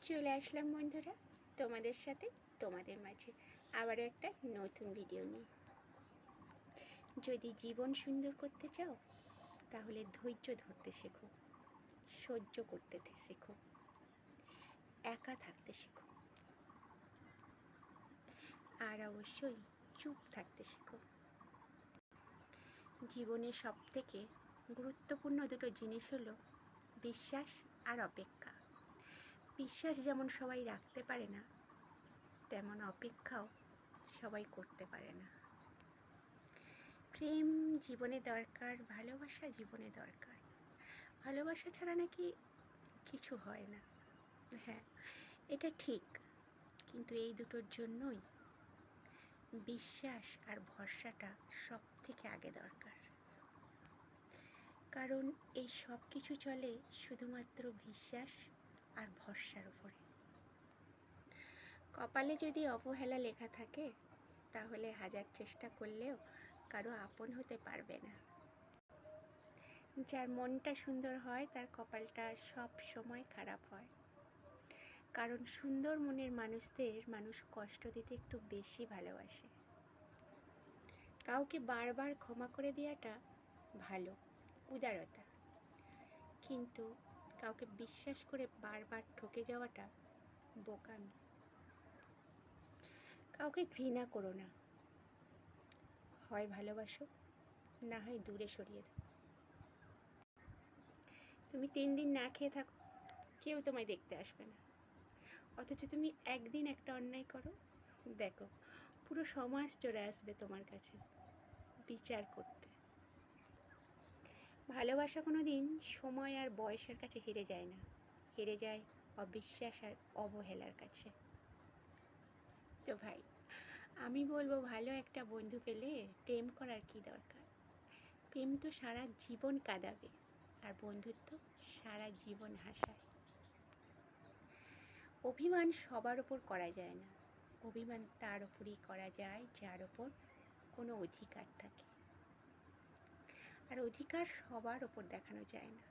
চলে আসলাম বন্ধুরা তোমাদের সাথে, তোমাদের মাঝে আবারও একটা নতুন ভিডিও নিয়ে। যদি জীবন সুন্দর করতে চাও তাহলে ধৈর্য ধরতে শেখো, সহ্য করতে শেখো, একা থাকতে শেখো, আর অবশ্যই চুপ থাকতে শেখো। জীবনে সবথেকে গুরুত্বপূর্ণ দুটো জিনিস হলো বিশ্বাস আর অপেক্ষা। বিশ্বাস যেমন সবাই রাখতে পারে না, তেমন অপেক্ষাও সবাই করতে পারে না। প্রেম জীবনে দরকার, ভালোবাসা জীবনে দরকার। ভালোবাসা ছাড়া নাকি কিছু হয় না, হ্যাঁ এটা ঠিক, কিন্তু এই দুটোর জন্যই বিশ্বাস আর ভরসাটা সব থেকে আগে দরকার। কারণ এই সব কিছু চলে শুধুমাত্র বিশ্বাস আর ভরসার উপরে। কপালে যদি অবহেলা লেখা থাকে তাহলে হাজার চেষ্টা করলেও কারো আপন হতে পারবে না। যার মনটা সুন্দর হয় তার কপালটা সব সময় খারাপ হয়, কারণ সুন্দর মনের মানুষদের মানুষ কষ্ট দিতে একটু বেশি ভালোবাসে। কাউকে বারবার ক্ষমা করে দেওয়াটা ভালো, উদারতা, কিন্তু কাউকে বিশ্বাস করে বারবার ঠকে যাওয়াটা বোকামি। কাউকে ঘৃণা করো না, হয় ভালোবাসো না হয় দূরে সরিয়ে দাও। তুমি 3 দিন না খেয়ে থাকো, কেউ তোমায় দেখতে আসবে না, অথচ তুমি একদিন একটা অন্যায় করো, দেখো পুরো সমাজ চলে আসবে তোমার কাছে বিচার করতে। ভালোবাসা কোনো দিন সময় আর বয়সের কাছে হেরে যায় না, হেরে যায় অবিশ্বাস আর অবহেলার কাছে। তো ভাই, আমি বলবো ভালো একটা বন্ধু পেলে প্রেম করার কি দরকার। প্রেম তো সারা জীবন কাঁদাবে, আর বন্ধুত্ব সারা জীবন হাসায়। অভিমান সবার ওপর করা যায় না, অভিমান তার ওপরই করা যায় যার ওপর কোনো অধিকার থাকে, আর অধিকার সবার ওপর দেখানো যায় না।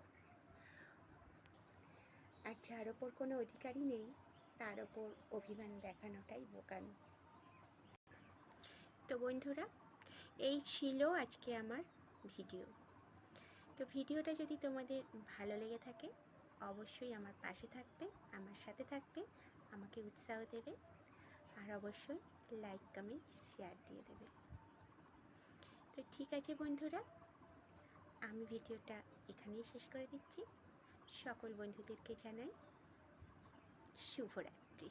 আর যার ওপর কোনো অধিকারই নেই তার ওপর অভিমান দেখানোটাই বোকামি। তো বন্ধুরা, এই ছিল আজকে আমার ভিডিও। তো ভিডিওটা যদি তোমাদের ভালো লেগে থাকে অবশ্যই আমার পাশে থাকবে, আমার সাথে থাকবে, আমাকে উৎসাহ দেবে, আর অবশ্যই লাইক কমেন্ট শেয়ার দিয়ে দেবে। তো ঠিক আছে বন্ধুরা, আমি ভিডিওটা এখানেই শেষ করে দিচ্ছি। সকল বন্ধুদেরকে জানাই শুভরাত্রি।